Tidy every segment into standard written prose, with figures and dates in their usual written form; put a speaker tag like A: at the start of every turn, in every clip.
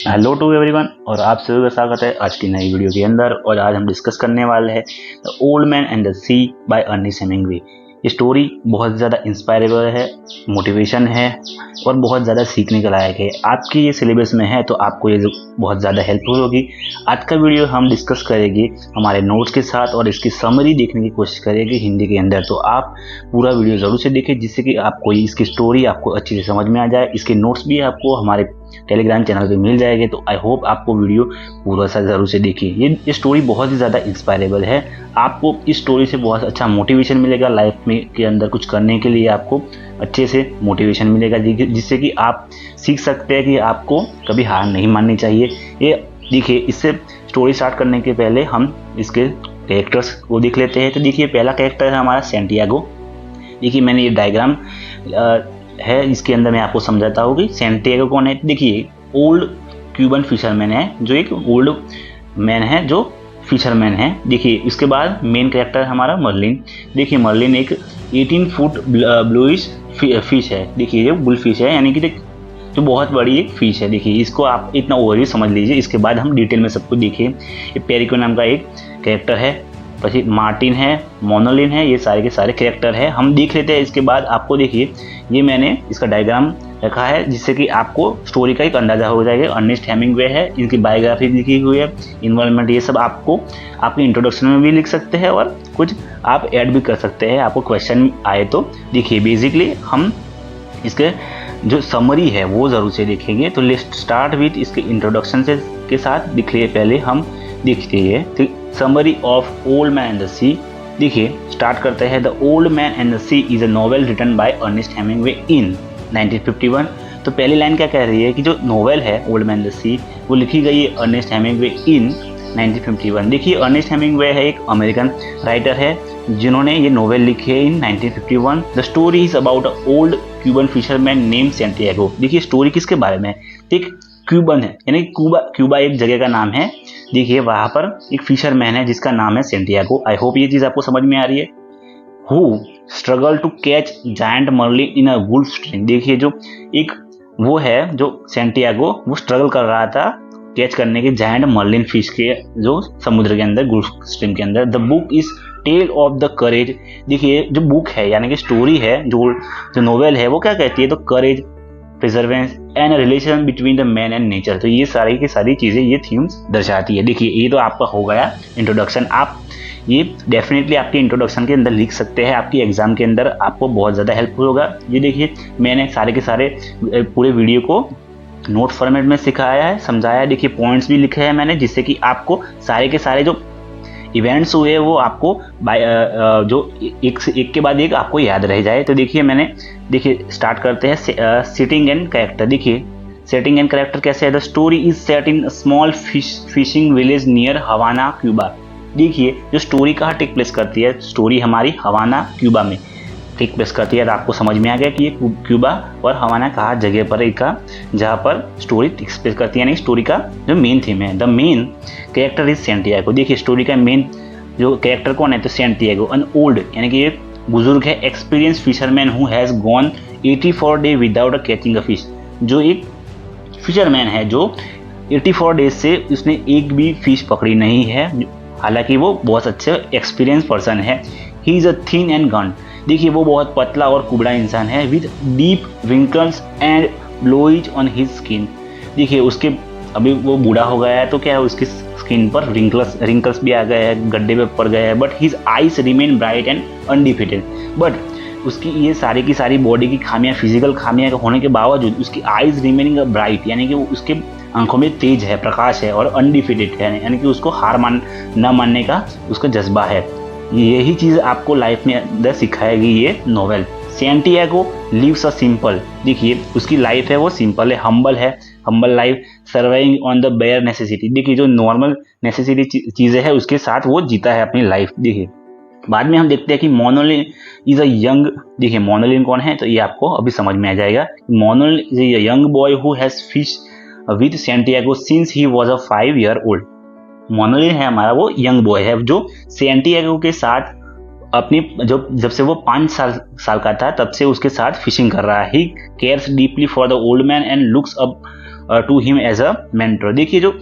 A: Hello to everyone और आप सभी का स्वागत है आज की नई वीडियो के अंदर। और आज हम डिस्कस करने वाले हैं the old man and the sea by Ernest Hemingway. ये स्टोरी बहुत ज़्यादा इंस्पायरेबल है, मोटिवेशन है और बहुत ज़्यादा सीखने के लायक है। आपकी ये सिलेबस में है तो आपको ये बहुत ज़्यादा हेल्पफुल होगी। आज का वीडियो हम डिस्कस करेंगे हमारे नोट्स के साथ और इसकी समरी देखने की कोशिश करेंगे हिंदी के अंदर। तो आप पूरा वीडियो ज़रूर से देखें जिससे कि आपको इसकी स्टोरी आपको अच्छे से समझ में आ जाए। इसके नोट्स भी आपको हमारे टेलीग्राम चैनल पे मिल जाएंगे। तो आई होप आपको वीडियो पूरा सा ज़रूर से देखिए। ये स्टोरी बहुत ही ज़्यादा इंस्पायरेबल है। आपको इस स्टोरी से बहुत अच्छा मोटिवेशन मिलेगा लाइफ में के अंदर कुछ करने के लिए। आपको अच्छे से मोटिवेशन मिलेगा जिससे कि आप सीख सकते हैं कि आपको कभी हार नहीं माननी चाहिए। ये देखिए, इससे स्टोरी स्टार्ट करने के पहले हम इसके कैरेक्टर्स को देख लेते हैं। तो देखिए, पहला कैरेक्टर है हमारा सैंटियागो। देखिए, मैंने ये डायग्राम है, इसके अंदर मैं आपको समझाता हूँ कि सैंटियागो कौन है। देखिए, ओल्ड क्यूबन फिशरमैन है, जो एक ओल्ड मैन है जो फिशरमैन है। देखिए, इसके बाद मेन कैरेक्टर हमारा मर्लिन। देखिए, मर्लिन एक 18 फुट ब्लूइश फिश है। देखिए, ये बुल फिश है, यानी कि जो बहुत बड़ी एक फिश है। देखिए, इसको आप इतना ओवरव्यू समझ लीजिए, इसके बाद हम डिटेल में सब कुछ देखिए। ये पेरिको नाम का एक कैरेक्टर है, પછી मार्टिन है, मोनोलिन है, ये सारे के सारे कैरेक्टर है। हम देख लेते हैं। इसके बाद आपको देखिए, ये मैंने इसका डायग्राम रखा है जिससे कि आपको स्टोरी का एक अंदाजा हो जाएगा। अर्नेस्ट हेमिंग्वे है, इनकी बायोग्राफी लिखी हुई है, इन्वॉल्वमेंट, ये सब आपको आपके इंट्रोडक्शन में भी लिख सकते हैं और कुछ आप ऐड भी कर सकते हैं आपको क्वेश्चन आए तो। देखिए, बेसिकली हम इसके जो समरी है वो ज़रूर से देखेंगे। तो लेट्स स्टार्ट विथ इसके इंट्रोडक्शन से के साथ दिखिए। पहले हम देखते हैं तो summary of old man and the sea. देखिए, स्टार्ट करते हैं। The old man and the sea is a novel written by Ernest Hemingway in 1951। तो पहली लाइन क्या कह रही है कि जो नॉवेल है ओल्ड मैन द सी वो लिखी गई है अर्नेस्ट हेमिंग्वे इन 1951। देखिए, अर्नेस्ट हेमिंग्वे है एक अमेरिकन राइटर है जिन्होंने ये नॉवेल लिखी है इन 1951। The story is about a old Cuban fisherman name Santiago. देखिए, स्टोरी किसके बारे में है? एक क्यूबन है, यानी क्यूबा एक जगह का नाम है। देखिए, वहाँ पर एक फिशरमैन है जिसका नाम है सैंटियागो। आई होप ये चीज़ आपको समझ में आ रही है। Who struggle to catch giant marlin in a wolf stream. देखिए, जो एक वो है जो सैंटियागो वो स्ट्रगल कर रहा था कैच करने के जायंट मर्लिन फिश के जो समुद्र के अंदर वुल्फ स्ट्रीम के अंदर। The book is tale of the courage. देखिए, जो बुक है यानी कि स्टोरी है, जो नोवेल है वो क्या कहती है? तो courage, perseverance and relation between the man and nature. तो ये सारी की सारी चीज़ें ये थीम्स दर्शाती है। देखिए, ये तो आपका हो गया इंट्रोडक्शन। आप ये डेफिनेटली आपके इंट्रोडक्शन के अंदर लिख सकते हैं, आपकी एग्जाम के अंदर आपको बहुत ज़्यादा हेल्पफुल होगा। ये देखिए, मैंने सारे के सारे पूरे वीडियो को नोट फॉर्मेट में सिखाया है, समझाया है। देखिए, पॉइंट्स भी लिखे हैं मैंने जिससे कि आपको सारे के सारे जो इवेंट्स हुए वो आपको जो एक के बाद एक आपको याद रह जाए। तो देखिए स्टार्ट करते हैं सेटिंग एंड कैरेक्टर। देखिए, सेटिंग एंड कैरेक्टर कैसे है? The story is set in small fishing village near Havana, Cuba. देखिए, जो स्टोरी कहाँ टेक प्लेस करती है? स्टोरी हमारी हवाना, क्यूबा में टेक प्लेस करती है। तो आपको समझ में आ गया कि ये क्यूबा और हवाना कहाँ जगह पर एक का जहाँ पर स्टोरी टेक प्लेस करती है, यानी स्टोरी का जो मेन थीम है। The main character is Santiago. देखिए, स्टोरी का मेन जो कैरेक्टर कौन है? तो सैंटियागो, एन ओल्ड यानी कि एक बुजुर्ग है, experience fisherman who has gone 84 day without catching a fish. जो एक फिशरमैन है जो 84 डेज से उसने एक भी फिश पकड़ी नहीं है, हालांकि वो बहुत अच्छे एक्सपीरियंस पर्सन है। He is a thin and gaunt. देखिए, वो बहुत पतला और कुबड़ा इंसान है। With deep wrinkles and blotches on his skin. देखिए, उसके अभी वो बूढ़ा हो गया है तो क्या है, उसकी स्किन पर रिंकल्स भी आ गए हैं, गड्ढे पे पड़ गए हैं। But his eyes remain bright and undefeated. But उसकी ये सारी की सारी बॉडी की खामियां, फिजिकल खामियां होने के बावजूद उसकी आईज रिमेनिंग ब्राइट, यानी कि उसके आंखों में तेज है, प्रकाश है और अनडिफिटेड है, यानी कि उसको हार न मानने का उसका जज्बा है। यही चीज़ आपको लाइफ में अंदर सिखाएगी ये novel. Santiago lives a simple. देखिए, उसकी लाइफ है वो सिंपल है, humble life, surviving on the bare necessity. देखिए, जो नॉर्मल नेसेसिटी चीज़ें हैं उसके साथ वो जीता है अपनी लाइफ। देखिए, बाद में हम देखते हैं कि मोनोलिन इज अ यंग। देखिए, मोनोलिन कौन है? तो ये आपको अभी समझ में आ जाएगा। Manolin is a young boy who has fish with Santiago since he was a 5 year old। Manolin है हमारा वो यंग बॉय है जो सैंटियागो के साथ अपनी जब से वो 5 साल का था तब से उसके साथ फिशिंग कर रहा है। He cares deeply for the old man and looks up to him as a mentor. देखिए जो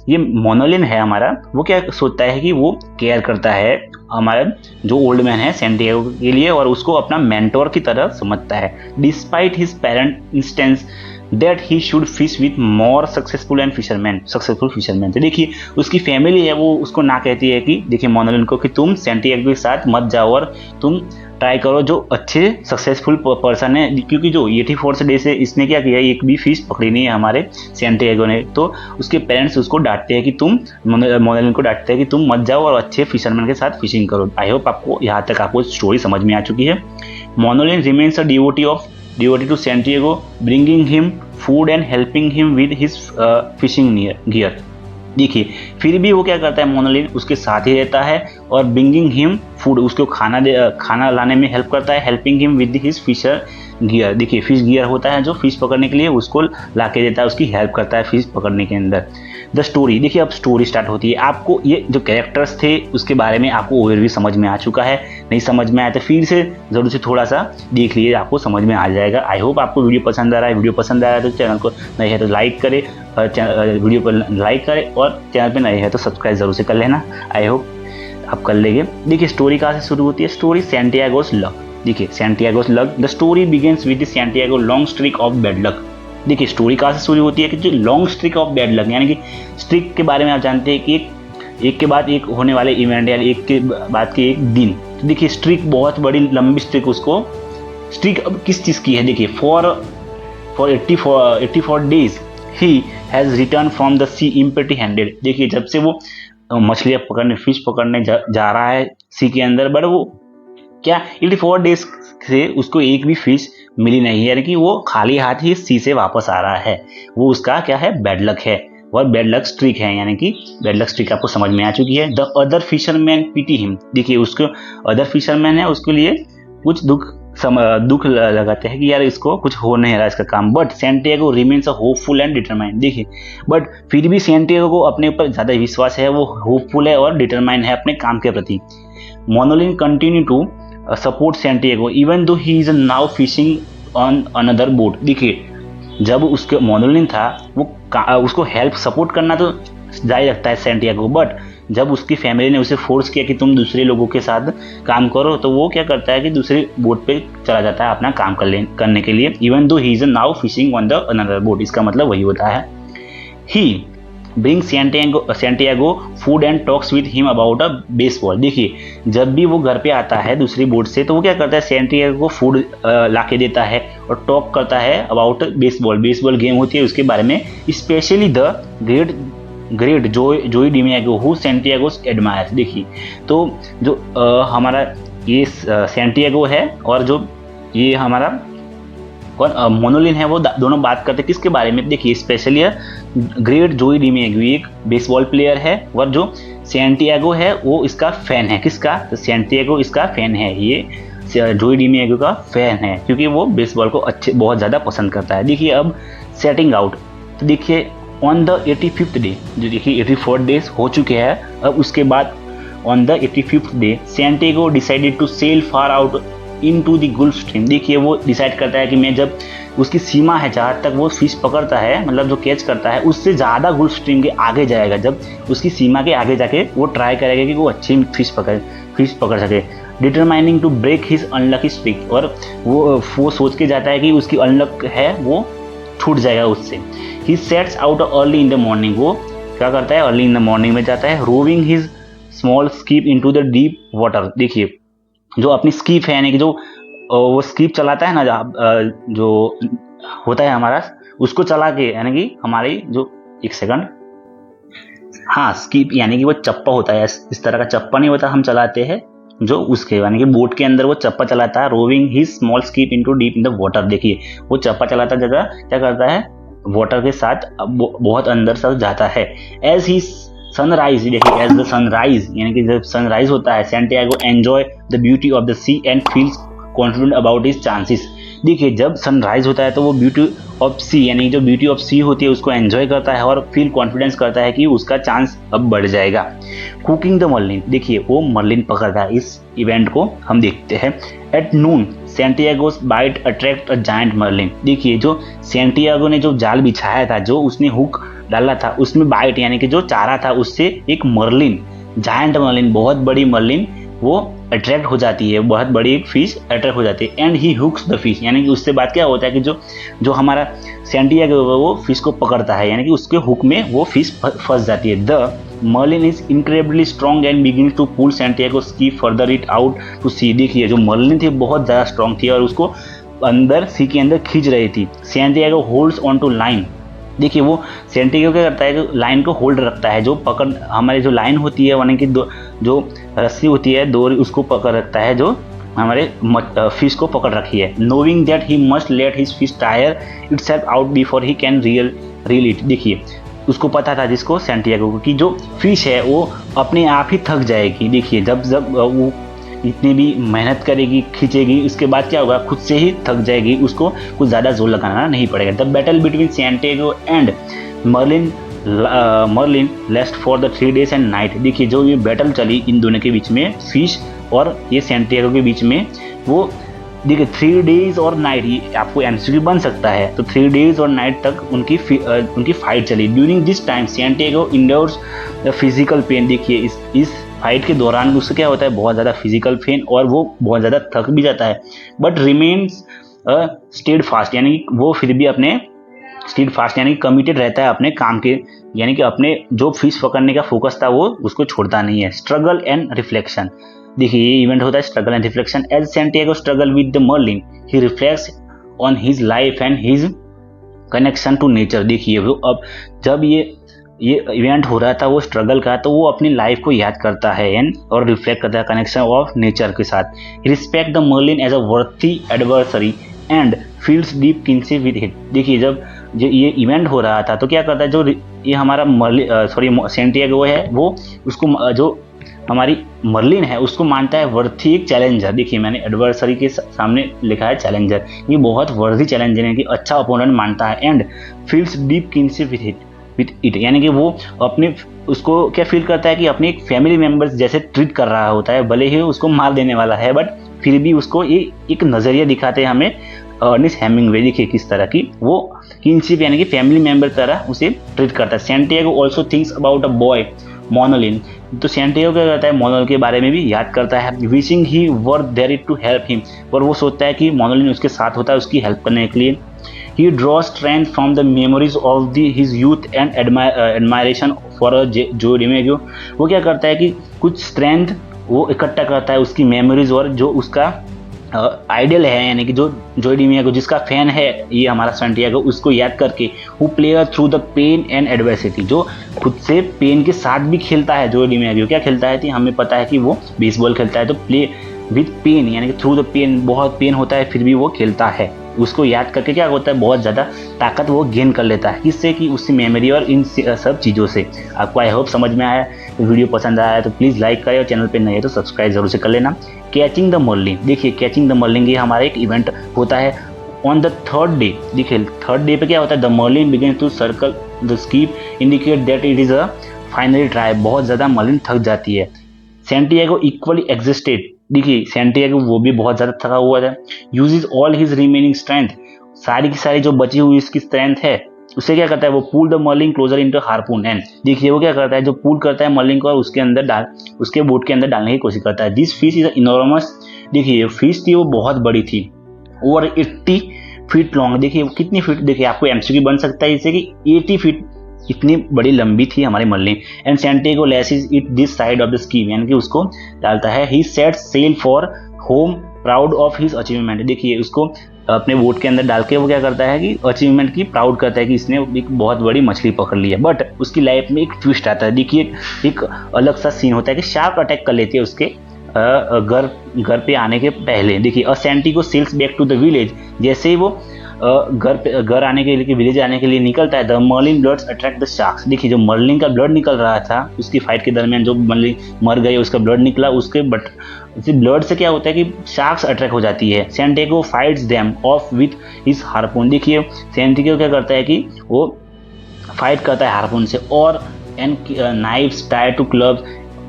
A: ये मोनोलिन है हमारा, वो क्या सोचता है कि वो केयर करता है हमारा जो ओल्ड मैन है सैंटियागो के लिए और उसको अपना मेंटोर की तरह समझता है। Despite his parent instance that he should fish with more successful fisherman. तो देखिए उसकी फैमिली है वो उसको ना कहती है कि देखिए मोनोलिन को कि तुम सैंटियागो के साथ मत जाओ और तुम ट्राई करो जो अच्छे सक्सेसफुल पर्सन है, क्योंकि जो 84 डे से इसने क्या किया, एक भी फिश पकड़ी नहीं है हमारे सैंटियागो ने। तो उसके पेरेंट्स उसको डांटते हैं कि तुम मोनोलिन को डांटते हैं कि तुम मत जाओ और अच्छे फिशरमैन के साथ फिशिंग करो। आई होप आपको यहाँ तक आपको स्टोरी समझ में आ चुकी है। Manolin remains a devotee to Santiago, bringing him food and helping him with his fishing gear. देखिए फिर भी वो क्या करता है, मोनोलिन उसके साथ ही रहता है और ब्रिंगिंग हिम फूड, उसको खाना लाने में हेल्प करता है, helping him with his fisher gear. देखिए फिश गियर होता है जो फिश पकड़ने के लिए उसको ला के देता है, उसकी हेल्प करता है फिश पकड़ने के अंदर। द स्टोरी, देखिए अब स्टोरी स्टार्ट होती है। आपको ये जो कैरेक्टर्स थे उसके बारे में आपको ओवरव्यू समझ में आ चुका है। नहीं समझ में आया तो फिर से जरूर से थोड़ा सा देख लीजिए, आपको समझ में आ जाएगा। आई होप आपको वीडियो पसंद आ रहा है। वीडियो पसंद आ रहा है तो चैनल को नए है तो लाइक करें, वीडियो पर लाइक करें और चैनल पर नए है तो सब्सक्राइब जरूर से कर लेना। आई होप आप कर लेंगे। देखिए स्टोरी कहाँ से शुरू होती है, स्टोरी सैंटियागोस लक। देखिए Santiago's luck, the story begins with the Santiago long streak of bad luck. देखिए स्टोरी कहाँ से शुरू होती है कि जो long streak of bad luck, यानी कि स्ट्रीक के बारे में आप जानते हैं कि एक के बाद एक होने वाले इवेंट या एक के बाद के एक दिन। तो देखिए स्ट्रीक बहुत बड़ी लंबी स्ट्रीक, उसको स्ट्रीक अब किस चीज़ की है, देखिए for 84 days he has return from the sea empty handed. देखिए जब से वो मछलियाँ पकड़ने फिश पकड़ने जा रहा है सी के अंदर, बट वो क्या 84 डेज से उसको एक भी फिश मिली नहीं है, यानी कि वो खाली हाथ ही सी से वापस आ रहा है। वो उसका क्या है, बैड लक है और बैड लक स्ट्रीक है, यानी कि बैड लक स्ट्रीक आपको समझ में आ चुकी है। The other fisherman pity him. देखिए उसको अदर फिशरमैन है उसके लिए कुछ दुख लगाते हैं कि यार इसको कुछ हो नहीं रहा इसका काम। But Santiago remains a hopeful and determined. देखिए बट फिर भी सैंटियागो को अपने ऊपर ज़्यादा विश्वास है, वो होपफुल है और डिटरमाइंड है अपने काम के प्रति। Manolin continue to support Santiago even though he is now fishing on another boat. देखिए जब उसके मोनोलिन था वो उसको हेल्प सपोर्ट करना तो जारी रखता है सैंटियागो, बट जब उसकी फैमिली ने उसे फोर्स किया कि तुम दूसरे लोगों के साथ काम करो तो वो क्या करता है कि दूसरे बोट पे चला जाता है अपना काम करने के लिए। Even though he is now fishing on the another boat, इसका मतलब वही होता है। ही bring Santiago food and talks with him about a baseball. देखिए जब भी वो घर पे आता है दूसरी बोट से तो वो क्या करता है, सैंटियागो को फूड ला के देता है और टॉक करता है अबाउट बेसबॉल गेम होती है उसके बारे में। स्पेशली द ग्रेट जोई डिमियागो हु सैंटियागोस एडमायर्स। देखिए तो जो हमारा ये सैंटियागो है और जो ये हमारा कौन मोनोलिन है वो दोनों बात करते हैं किसके बारे में, देखिए स्पेशली ग्रेट जोई डिमियागो एक बेसबॉल प्लेयर है और जो सैंटियागो है वो इसका फैन है। किसका, तो सैंटियागो इसका फैन है, ये जोई डिमियागो का फैन है क्योंकि वो बेसबॉल को बहुत ज़्यादा पसंद करता है। देखिए अब सेटिंग आउट, तो देखिए ऑन द 85th डे, जो देखिए 84 डेज हो चुके हैं, अब उसके बाद on the 85th day Santiago decided to sail far out into the Gulf Stream. देखिए वो डिसाइड करता है कि मैं जब उसकी सीमा है जहाँ तक वो फिश पकड़ता है, मतलब जो कैच करता है उससे ज़्यादा गल्फ स्ट्रीम के आगे जाएगा। जब उसकी सीमा के आगे जाके वो ट्राई करेगा कि वो अच्छी फिश पकड़ सके। Determining to break his unlucky streak, और वो सोच के जाता है कि उसकी अनलक है वो छूट जाएगा उससे। He sets out early in the morning, वो क्या करता है अर्ली इन द मॉर्निंग में जाता है। Rowing his small skiff into the deep water. देखिए जो अपनी स्कीप है यानी कि जो वो स्कीप चलाता है ना, जो होता है हमारा उसको चला के, यानी कि हमारी जो एक सेकंड, हाँ स्कीप यानी कि वो चप्पा होता है, इस तरह का चप्पा नहीं होता हम चलाते हैं जो उसके यानी कि बोट के अंदर वो चप्पा चलाता है। Rowing his small skiff into deep in the water. देखिए वो चप्पा चलाता जगह क्या करता है, वाटर के साथ बहुत अंदर तक जाता है। एज ही सनराइज, देखिए एज द सनराइज यानी कि जब सनराइज होता है, Santiago enjoy the beauty of the sea and feels confident about his chances. देखिए जब सनराइज होता है तो वो ब्यूटी ऑफ सी यानी जो ब्यूटी ऑफ सी होती है उसको एंजॉय करता है और फील कॉन्फिडेंस करता है कि उसका चांस अब बढ़ जाएगा। कुकिंग द मर्लिन, देखिए वो मर्लिन पकड़ता है। इस इवेंट को हम देखते हैं। At noon Santiago's bait attract a giant marlin, देखिए जो सैंटियागो ने जो जाल बिछाया था, जो उसने हुक डाला था, उसमें बाइट यानी कि जो चारा था उससे एक मर्लिन, जायंट मर्लिन, बहुत बड़ी मर्लिन वो अट्रैक्ट हो जाती है, बहुत बड़ी एक फिश अट्रैक्ट हो जाती है। And he hooks the fish, यानी कि उससे बात क्या होता है कि जो जो हमारा सैंटियागो वो फिश को पकड़ता है, यानी कि उसके हुक में वो फिश फंस जाती है। The marlin is incredibly strong and begin to pull Santiago sea further it out to sea, देखिए जो मर्लिन थी बहुत ज़्यादा स्ट्रॉन्ग थी और उसको अंदर सी के अंदर खींच रही थी। Santiago holds on to line, देखिए वो सैंटियागो क्या करता है, जो लाइन को होल्ड रखता है, जो पकड़ हमारी जो लाइन होती है यानी कि जो रस्सी होती है डोरी, उसको पकड़ रखता है जो हमारे फिश को पकड़ रखी है। Knowing that he must late his fish tyre itself out before he can reel it, देखिए उसको पता था जिसको सैंटियागो को कि जो फिश है वो अपने आप ही थक जाएगी। देखिए जब जब वो इतनी भी मेहनत करेगी, खींचेगी, उसके बाद क्या होगा, खुद से ही थक जाएगी, उसको कुछ ज़्यादा जोर लगाना नहीं पड़ेगा। The battle between Santiago and marlin lasts for the 3 days and night, देखिए जो ये बैटल चली इन दोनों के बीच में, फिश और ये सैंटियागो के बीच में, वो देखिए 3 days और नाइट, ये आपको एमसीक्यू बन सकता है। तो 3 days और नाइट तक उनकी फाइट चली। During this time Santiago endures physical pain, देखिए इस फाइट के दौरान उससे क्या होता है, बहुत ज़्यादा फिजिकल पेन और वो बहुत ज़्यादा थक भी जाता है। बट रिमेन्स स्टेड फास्ट, यानी वो फिर भी अपने स्टेड फास्ट यानी कमिटेड रहता है अपने काम के, यानी कि अपने जो फिश पकड़ने का फोकस था वो उसको छोड़ता नहीं है। स्ट्रगल एंड रिफ्लेक्शन, देखिए ये इवेंट होता है struggle and reflection. As Santiago struggle with the marlin he reflects on his life and his connection to nature, देखिए वो अब जब ये इवेंट हो रहा था वो स्ट्रगल का, तो वो अपनी लाइफ को याद करता है एंड और रिफ्लेक्ट करता है कनेक्शन ऑफ नेचर के साथ। Respect the marlin as a worthy adversary and feels deep kinship with it, देखिए जब जो ये इवेंट हो रहा था तो क्या करता है, जो ये हमारा सैंटियागो है वो उसको जो हमारी मर्लिन है उसको मानता है वर्थी एक चैलेंजर, देखिए मैंने एडवर्सरी के सामने लिखा है चैलेंजर, ये बहुत वर्दी चैलेंजर है कि अच्छा ओपोनेंट मानता है। And feels deep kinship with it, यानी कि वो अपने उसको क्या फील करता है कि अपने एक फैमिली मेम्बर्स जैसे ट्रीट कर रहा होता है, भले ही उसको मार देने वाला है बट फिर भी उसको ये एक नज़रिया दिखाते हैं हमें अर्नेस्ट हेमिंग्वे, देखिए किस तरह की वो किनशिप यानी कि फैमिली मेम्बर तरह उसे ट्रीट करता है। Santiago also thinks about a boy Manolin, तो सैंटियागो क्या करता है, मोनोलिन के बारे में भी याद करता है। Wishing he were there to help him, और वो सोचता है कि मोनोलिन उसके साथ होता है उसकी हेल्प करने के लिए। He draw strength from the memories of his youth and admiration for Joe DiMaggio, वो क्या करता है कि कुछ स्ट्रेंथ वो इकट्ठा करता है उसकी मेमोरीज और जो उसका आइडियल है, यानी कि जो जोय डिमेगो जिसका फैन है ये हमारा सैंटियागो, उसको याद करके who player through the pain and adversity, जो खुद से पेन के साथ भी खेलता है। जोय डिमेगो क्या खेलता है, हमें पता है कि वो बेसबॉल खेलता है, तो प्ले विद पेन यानी कि थ्रू द पेन, बहुत पेन होता है फिर भी वो खेलता है, उसको याद करके क्या होता है बहुत ज़्यादा ताकत वो गेन कर लेता है, किससे कि उसकी मेमोरी और इन सब चीज़ों से। आपको आई होप समझ में आया, तो वीडियो पसंद आया तो प्लीज़ लाइक करें और चैनल पे नए है तो सब्सक्राइब जरूर से कर लेना। कैचिंग द मर्लिन, देखिए कैचिंग द मर्लिन ये हमारा एक इवेंट होता है ऑन द 3rd डे, देखिए 3rd डे पे क्या होता है, the marlin begin to circle the skiff indicate that it is a finally try, बहुत ज़्यादा मर्लिन थक जाती है। सैंटियागो इक्वली एग्जिस्टेड, देखिए सैंटियागो वो भी बहुत ज़्यादा थका हुआ था। Uses all his remaining strength, सारी की सारी जो बची हुई इसकी स्ट्रेंथ है उसे क्या करता है, वो pull the marlin closer into harpoon and, देखिए वो क्या करता है, जो पुल करता है मर्लिन को और उसके अंदर उसके बोट के अंदर डालने की कोशिश करता है। दिस फिश इज इनॉर्मस, देखिए ये फिश थी वो बहुत बड़ी थी, ओवर 80 फीट लॉन्ग, देखिए कितनी फीट, देखिए आपको एमसीक्यू बन सकता है इससे कि 80 फीट इतनी बड़ी लंबी थी हमारी marlin. And Santiago lashes it this side of the skiff, यानी कि उसको डालता है। He set sail for home proud of his achievement, देखिए उसको अपने बोट के अंदर डाल के वो क्या करता है कि अचीवमेंट की प्राउड करता है कि इसने एक बहुत बड़ी मछली पकड़ ली है। बट उसकी लाइफ में एक ट्विस्ट आता है, देखिए एक अलग सा सीन होता है कि शार्क अटैक कर लेती है उसके घर पे आने के पहले। देखिए a Santiago sails back to the village, जैसे ही वो घर आने के लिए विलेज आने के लिए निकलता है, the marlin bloods attract the sharks, देखिए जो मर्लिन का ब्लड निकल रहा था उसकी फाइट के दरमियान, जो मर्लिन मर गई उसका ब्लड निकला उसके, बट इसी ब्लड से क्या होता है कि शार्क्स अट्रैक्ट हो जाती है। Santiago fights them of with his harpoon. देखिए सैंटियागो क्या करता है कि वो फाइट करता है हार्पून से और and knives tied to clubs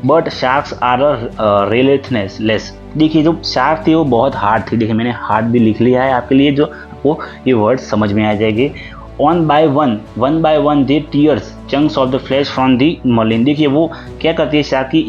A: but sharks are relentless. देखिए जो शार्क थी वो बहुत हार्ड थी। देखिए मैंने हार्ड भी लिख लिया है आपके लिए, जो आपको ये वर्ड समझ में आ जाएंगे। One by one they tears chunks of the flesh from the marlin. देखिए वो क्या करती है शार्क की,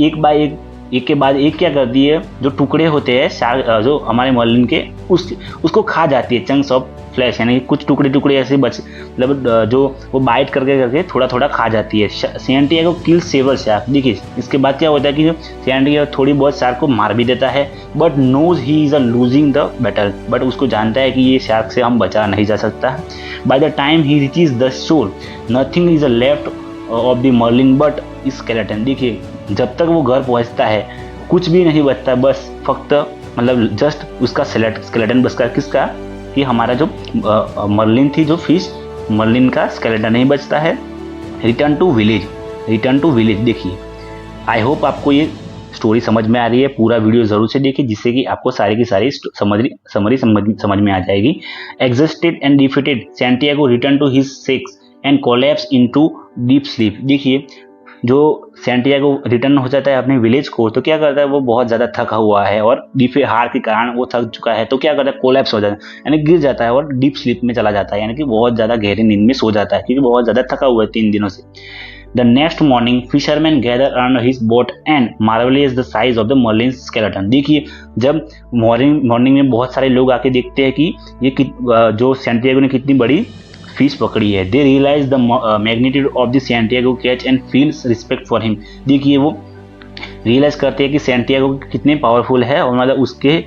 A: एक के बाद एक क्या करती है, जो टुकड़े होते हैं शार्क जो हमारे मर्लिन के उसको खा जाती है। चंक्स ऑफ फ्लैश यानी कुछ टुकड़े ऐसे मतलब जो वो बाइट करके थोड़ा थोड़ा खा जाती है। सैंटियागो किल सेवर शार्क। देखिए इसके बाद क्या होता है कि सैंटियागो थोड़ी बहुत शार्क को मार भी देता है but knows he is losing the battle. But उसको जानता है कि ये शार्क से हम बचा नहीं जा सकता। By the time he reaches the shore nothing is left of the marlin but skeleton. देखिए जब तक वो घर पहुंचता है कुछ भी नहीं बचता, बस फक्त मतलब जस्ट उसका स्केलेटन बचता। किसका कि हमारा जो मर्लिन थी, जो फिश मर्लिन का स्केलेटन नहीं बचता है। Return to village. देखिए आई होप आपको ये स्टोरी समझ में आ रही है। पूरा वीडियो जरूर से देखिए जिससे कि आपको सारी की सारी समरी समझ में आ जाएगी। Exhausted and defeated Santiago return to his shack and collapse into deep sleep. देखिए जो सैंटियागो रिटर्न हो जाता है अपने विलेज को, तो क्या करता है वो बहुत ज़्यादा थका हुआ है और डीप हार के कारण वो थक चुका है, तो क्या करता है कोलैप्स हो जाता है यानी गिर जाता है और डीप स्लीप में चला जाता है, यानी कि बहुत ज़्यादा गहरी नींद में सो जाता है क्योंकि बहुत ज़्यादा थका हुआ है 3 दिनों से। The next morning fisherman gather around his boat and marvellous the size of the marlin skeleton. देखिए जब मॉर्निंग में बहुत सारे लोग आके देखते हैं कि ये जो सैंटियागो ने कितनी बड़ी फिश पकड़ी है। They realise the magnitude of the Santiago catch and feels respect for him. देखिए वो रियलाइज करते हैं कि सैंटियागो कितने पावरफुल है और मतलब उसके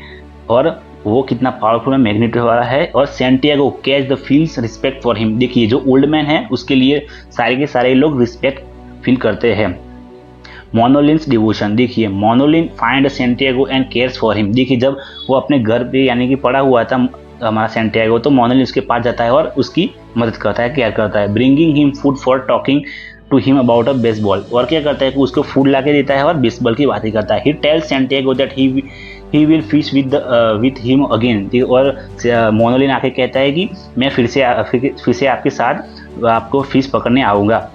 A: और वो कितना पावरफुल है, मैग्नीट्यूड वाला है। और Santiago catch the feels respect for him. देखिए जो ओल्ड मैन है उसके लिए सारे के सारे लोग रिस्पेक्ट फील करते हैं। Manolin's devotion. देखिए Manolin find Santiago and cares for him. देखिए जब वो अपने घर पे यानी कि पड़ा हुआ था हमारा सैंटियागो, तो मोनोलिन उसके पास जाता है और उसकी मदद करता है, केयर करता है। Bringing him food for talking to him about a baseball. और क्या करता है कि उसको फूड ला के देता है और बेसबॉल की बातें करता है। He tells Santiago that he will fish with him again. और मोनोलिन आके कहता है कि मैं फिर से आपके साथ आपको फिश पकड़ने आऊँगा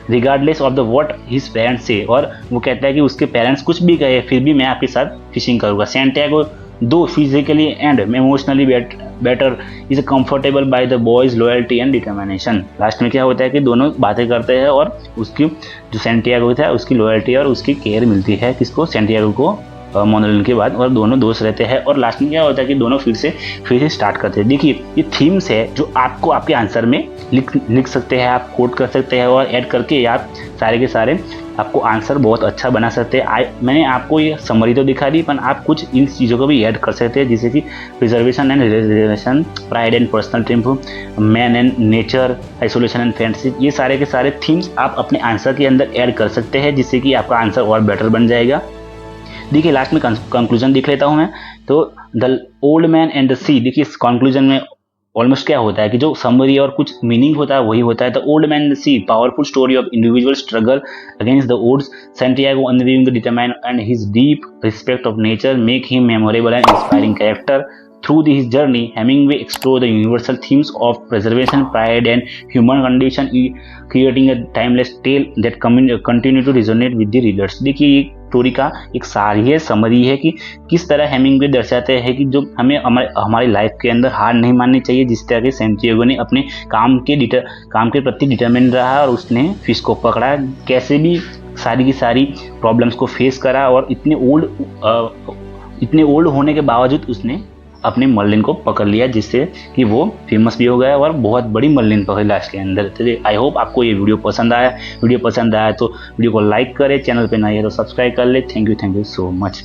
A: regardless of the what his parents से। और वो कहता है कि उसके पेरेंट्स कुछ भी कहे फिर भी मैं आपके साथ फिशिंग करूँगा। सैंटियागो दो physically and emotionally better is comfortable by the boys loyalty and determination. Last में क्या होता है कि दोनों बातें करते हैं और उसकी जो सैंटियागो था उसकी लॉयल्टी और उसकी केयर मिलती है किसको, सैंटियागो को मोनोलिन के बाद। और दोनों दोस्त रहते हैं और लास्ट में क्या होता है कि दोनों फिर से स्टार्ट करते हैं। देखिए ये थीम्स है जो आपको आपके आंसर में लिख सकते हैं, आप कोट कर सकते हैं और ऐड करके आप सारे के सारे आपको आंसर बहुत अच्छा बना सकते हैं। मैंने आपको ये समरी तो दिखा दी, पर आप कुछ इन चीज़ों को भी ऐड कर सकते हैं जैसे कि preservation and reservation, pride and personal triumph, man and nature, isolation and friendship. ये सारे के सारे थीम्स आप अपने आंसर के अंदर ऐड कर सकते हैं जिससे कि आपका आंसर और बेटर बन जाएगा। देखिए लास्ट में कंक्लूजन देख लेता हूं मैं। तो the old man and the sea. देखिए इस कंक्लूजन में ऑलमोस्ट क्या होता है कि जो समरी और कुछ मीनिंग होता है वही होता है। The old man and the sea powerful story of individual struggle against the odds, Santiago unwavering the determine and his deep respect of nature make him memorable and inspiring character. Through his journey, Hemingway explored the universal themes of preservation, pride, and human condition, creating a timeless tale that continue to resonate with the readers. देखिए ये story का एक सारी है, summary है कि किस तरह हेमिंगवे दर्शाते हैं कि जो हमें हमारी लाइफ के अंदर हार नहीं माननी चाहिए। जिस तरह के सैंटियागो ने अपने काम के प्रति डिटरमिन रहा और उसने फिश को पकड़ा, कैसे भी सारी की सारी प्रॉब्लम्स को फेस करा और इतने ओल्ड होने के बावजूद उसने अपने मर्लिन को पकड़ लिया जिससे कि वो फेमस भी हो गया और बहुत बड़ी मर्लिन पकड़ी लास्ट के अंदर। तो आई होप आपको ये वीडियो पसंद आया। तो वीडियो को लाइक करें, चैनल पे नए है तो सब्सक्राइब कर ले। Thank you so much.